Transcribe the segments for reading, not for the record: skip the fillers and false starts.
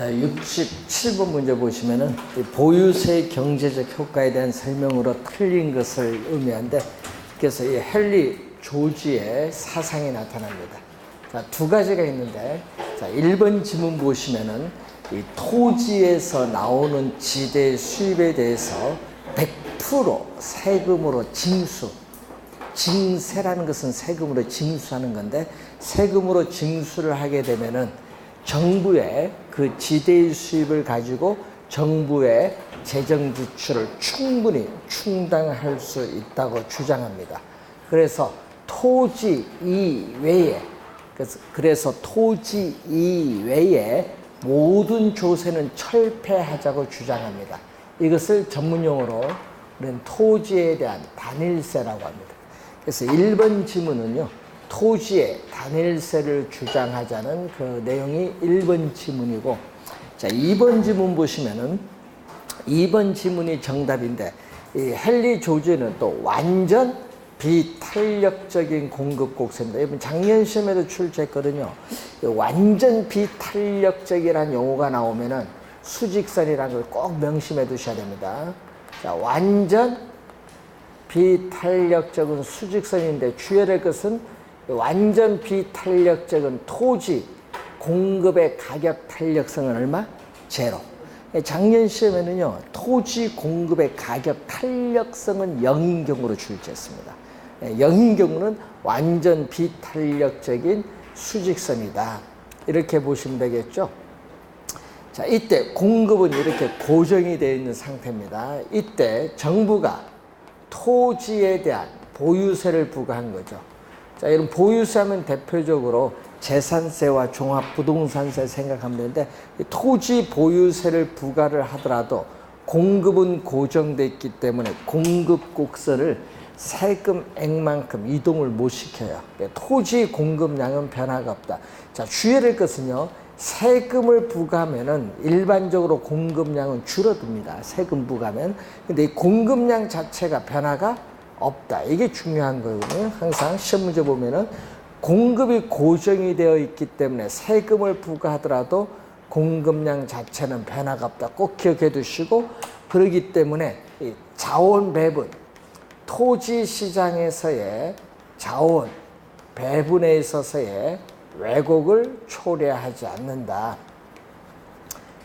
자, 67번 문제 보시면은 보유세의 경제적 효과에 대한 설명으로 틀린 것을 의미하는데, 그래서 이 헨리 조지의 사상이 나타납니다. 자, 두 가지가 있는데, 자, 1번 지문 보시면은 이 토지에서 나오는 지대 수입에 대해서 100% 세금으로 징세라는 것은 세금으로 징수하는 건데, 세금으로 징수를 하게 되면은 정부의 그 지대의 수입을 가지고 정부의 재정 지출을 충분히 충당할 수 있다고 주장합니다. 그래서 토지 이외에 토지 이외에 모든 조세는 철폐하자고 주장합니다. 이것을 전문용어로는 토지에 대한 단일세라고 합니다. 그래서 1번 지문은요, 토지의 단일세를 주장하자는 그 내용이 1번 지문이고, 자, 2번 지문 보시면은 2번 지문이 정답인데, 이 헨리 조지는 또 완전 비탄력적인 공급 곡선입니다. 여러분 작년 시험에도 출제했거든요. 완전 비탄력적이라는 용어가 나오면은 수직선이라는 걸 꼭 명심해 두셔야 됩니다. 자, 완전 비탄력적인 수직선인데 주의해야 될 것은 완전 비탄력적인 토지 공급의 가격 탄력성은 얼마? 제로. 작년 시험에는요, 토지 공급의 가격 탄력성은 0인 경우로 출제했습니다. 0인 경우는 완전 비탄력적인 수직선이다. 이렇게 보시면 되겠죠. 자, 이때 공급은 이렇게 고정이 되어 있는 상태입니다. 이때 정부가 토지에 대한 보유세를 부과한 거죠. 자, 이런 보유세 하면 대표적으로 재산세와 종합부동산세 생각하면 되는데, 토지 보유세를 부과를 하더라도 공급은 고정되어 있기 때문에 공급 곡선을 세금액만큼 이동을 못 시켜요. 토지 공급량은 변화가 없다. 자, 주의해야 될 것은요, 세금을 부과하면은 일반적으로 공급량은 줄어듭니다. 세금 부과하면. 근데 이 공급량 자체가 변화가 없다. 이게 중요한 거거든요. 항상 시험 문제 보면은 공급이 고정이 되어 있기 때문에 세금을 부과하더라도 공급량 자체는 변화가 없다. 꼭 기억해 두시고, 그러기 때문에 이 자원 배분, 토지 시장에서의 자원 배분에 있어서의 왜곡을 초래하지 않는다.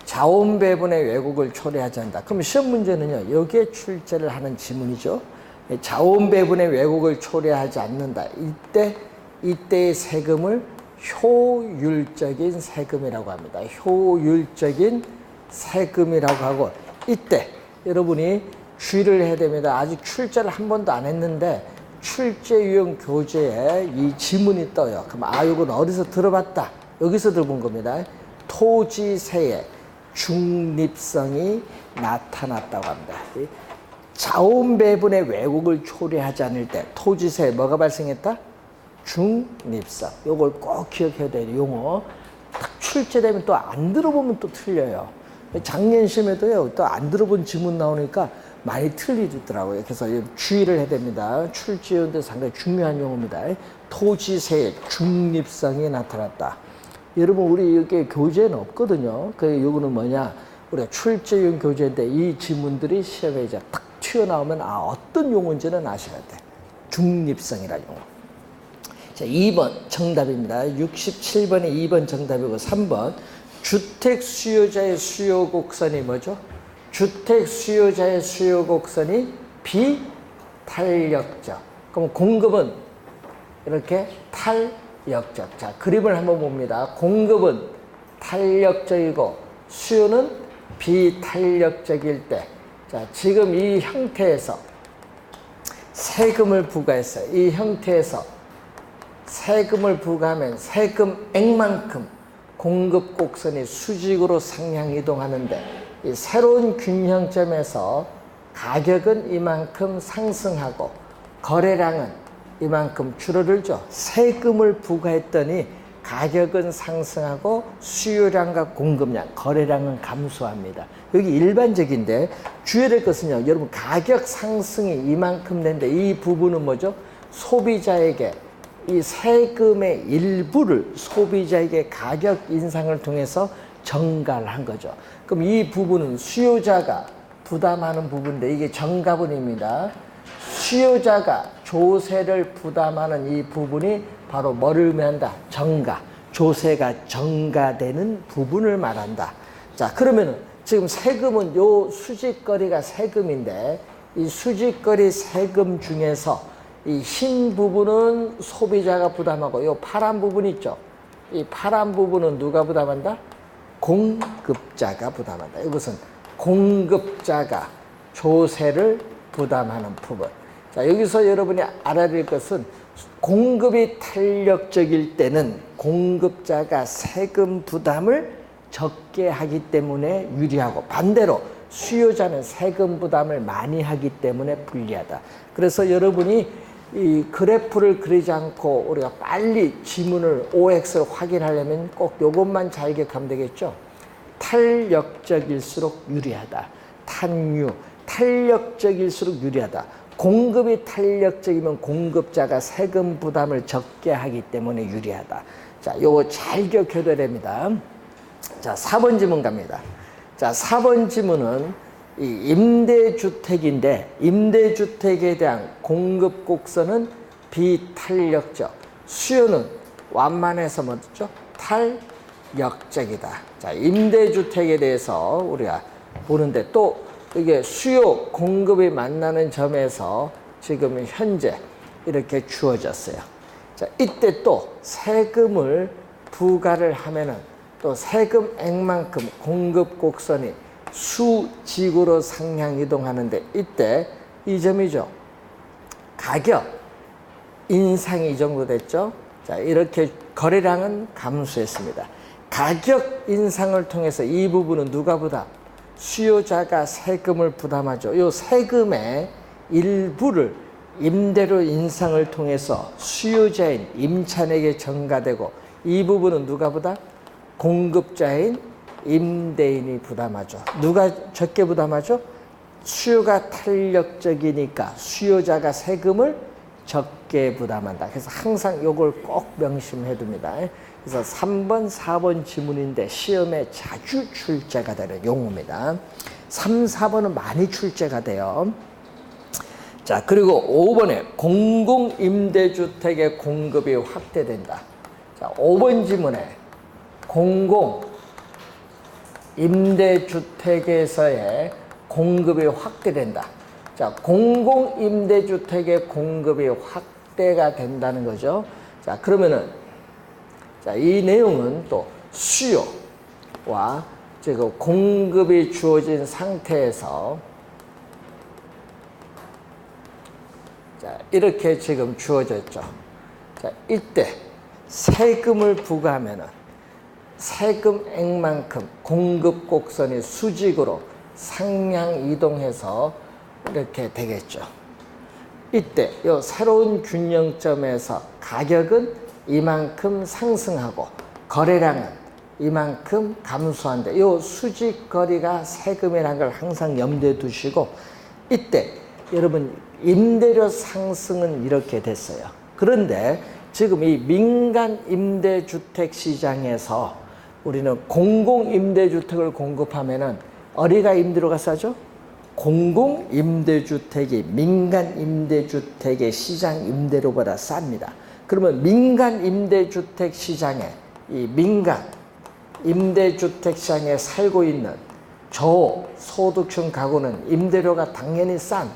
자원 배분의 왜곡을 초래하지 않는다. 그럼 시험 문제는요, 여기에 출제를 하는 지문이죠. 자원 배분의 왜곡을 초래하지 않는다. 이때의 세금을 효율적인 세금이라고 합니다. 효율적인 세금이라고 하고, 이때 여러분이 주의를 해야 됩니다. 아직 출제를 한 번도 안 했는데 출제 유형 교재에 이 지문이 떠요. 그럼 이건 어디서 들어봤다? 여기서 들어본 겁니다. 토지세의 중립성이 나타났다고 합니다. 자원 배분의 왜곡을 초래하지 않을 때 토지세에 뭐가 발생했다? 중립성. 요걸 꼭 기억해야 돼요. 용어. 딱 출제되면 또 안 들어보면 또 틀려요. 작년 시험에도요, 또 안 들어본 지문 나오니까 많이 틀리더라고요. 그래서 주의를 해야 됩니다. 출제위원들 상당히 중요한 용어입니다. 토지세의 중립성이 나타났다. 여러분, 우리 여기 교재는 없거든요. 요거는 뭐냐? 우리가 출제위원 교재인데 이 지문들이 시험에 이제 탁 튀어나오면 어떤 용어인지는 아셔야 돼. 중립성이라는 용어. 자, 2번 정답입니다. 67번이 2번 정답이고, 3번 주택 수요자의 수요 곡선이 뭐죠? 주택 수요자의 수요 곡선이 비탄력적. 그럼 공급은 이렇게 탄력적. 자, 그림을 한번 봅니다. 공급은 탄력적이고 수요는 비탄력적일 때, 자, 지금 이 형태에서 세금을 부과했어요. 이 형태에서 세금을 부과하면 세금액만큼 공급 곡선이 수직으로 상향 이동하는데, 이 새로운 균형점에서 가격은 이만큼 상승하고 거래량은 이만큼 줄어들죠. 세금을 부과했더니 가격은 상승하고 수요량과 공급량, 거래량은 감소합니다. 여기 일반적인데 주의해야 될 것은요, 여러분 가격 상승이 이만큼 된데 이 부분은 뭐죠? 소비자에게 이 세금의 일부를 소비자에게 가격 인상을 통해서 정가를 한 거죠. 그럼 이 부분은 수요자가 부담하는 부분인데 이게 정가분입니다. 수요자가 조세를 부담하는 이 부분이 바로 뭐를 의미한다? 정가. 조세가 정가되는 부분을 말한다. 자, 그러면은 지금 세금은 요 수직거리가 세금인데 이 수직거리 세금 중에서 이 흰 부분은 소비자가 부담하고 요 파란 부분 있죠. 이 파란 부분은 누가 부담한다? 공급자가 부담한다. 이것은 공급자가 조세를 부담하는 부분. 자, 여기서 여러분이 알아야 될 것은 공급이 탄력적일 때는 공급자가 세금 부담을 적게 하기 때문에 유리하고 반대로 수요자는 세금 부담을 많이 하기 때문에 불리하다. 그래서 여러분이 이 그래프를 그리지 않고 우리가 빨리 지문을 OX를 확인하려면 꼭 이것만 잘 기억하면 되겠죠. 탄력적일수록 유리하다. 탄유, 탄력적일수록 유리하다. 공급이 탄력적이면 공급자가 세금 부담을 적게 하기 때문에 유리하다. 자, 요거 잘 기억해둬야 됩니다. 자, 4번 지문 갑니다. 자, 4번 지문은 이 임대주택인데 임대주택에 대한 공급 곡선은 비탄력적, 수요는 완만해서 뭐죠? 탄력적이다. 자, 임대주택에 대해서 우리가 보는데 또 이게 수요 공급이 만나는 점에서 지금 현재 이렇게 주어졌어요. 자, 이때 또 세금을 부과를 하면은 또 세금액만큼 공급 곡선이 수직으로 상향 이동하는데 이때 이 점이죠. 가격 인상이 이 정도 됐죠. 자, 이렇게 거래량은 감소했습니다. 가격 인상을 통해서 이 부분은 누가 부담? 수요자가 세금을 부담하죠. 이 세금의 일부를 임대료 인상을 통해서 수요자인 임차인에게 전가되고 이 부분은 누가 부담? 공급자인 임대인이 부담하죠. 누가 적게 부담하죠? 수요가 탄력적이니까 수요자가 세금을 적게 부담한다. 그래서 항상 이걸 꼭 명심해 둡니다. 그래서 3번, 4번 지문인데 시험에 자주 출제가 되는 용어입니다. 3, 4번은 많이 출제가 돼요. 자, 그리고 5번에 공공임대주택의 공급이 확대된다. 자, 5번 지문에 공공임대주택에서의 공급이 확대된다. 자, 공공임대주택의 공급이 확대가 된다는 거죠. 자, 그러면은, 자, 이 내용은 또 수요와 지금 공급이 주어진 상태에서 자, 이렇게 지금 주어졌죠. 자, 이때 세금을 부과하면은 세금액만큼 공급 곡선이 수직으로 상향 이동해서 이렇게 되겠죠. 이때 이 새로운 균형점에서 가격은 이만큼 상승하고 거래량은 이만큼 감소한다. 이 수직거리가 세금이라는 걸 항상 염두에 두시고 이때 여러분 임대료 상승은 이렇게 됐어요. 그런데 지금 이 민간 임대주택 시장에서 우리는 공공임대주택을 공급하면은 어디가 임대료가 싸죠? 공공임대주택이 민간임대주택의 시장 임대료보다 쌉니다. 그러면 민간임대주택 시장에 이 민간임대주택 시장에 살고 있는 저소득층 가구는 임대료가 당연히 싼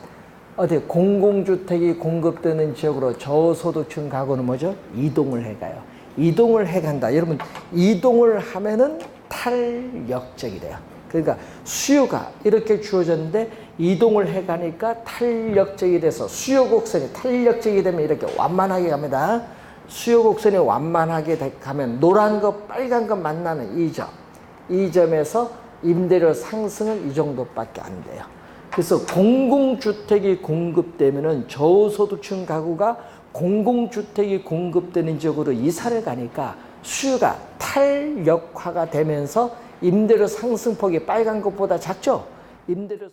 어디 공공주택이 공급되는 지역으로 저소득층 가구는 뭐죠? 이동을 해가요. 이동을 해간다. 여러분 이동을 하면은 탄력적이 돼요. 그러니까 수요가 이렇게 주어졌는데 이동을 해가니까 탄력적이 돼서 수요 곡선이 탄력적이 되면 이렇게 완만하게 갑니다. 수요 곡선이 완만하게 가면 노란 것 빨간 것 만나는 이 점. 이 점에서 임대료 상승은 이 정도밖에 안 돼요. 그래서 공공주택이 공급되면은 저소득층 가구가 공공주택이 공급되는 지역으로 이사를 가니까 수요가 탄력화가 되면서 임대료 상승폭이 빨간 것보다 작죠? 임대료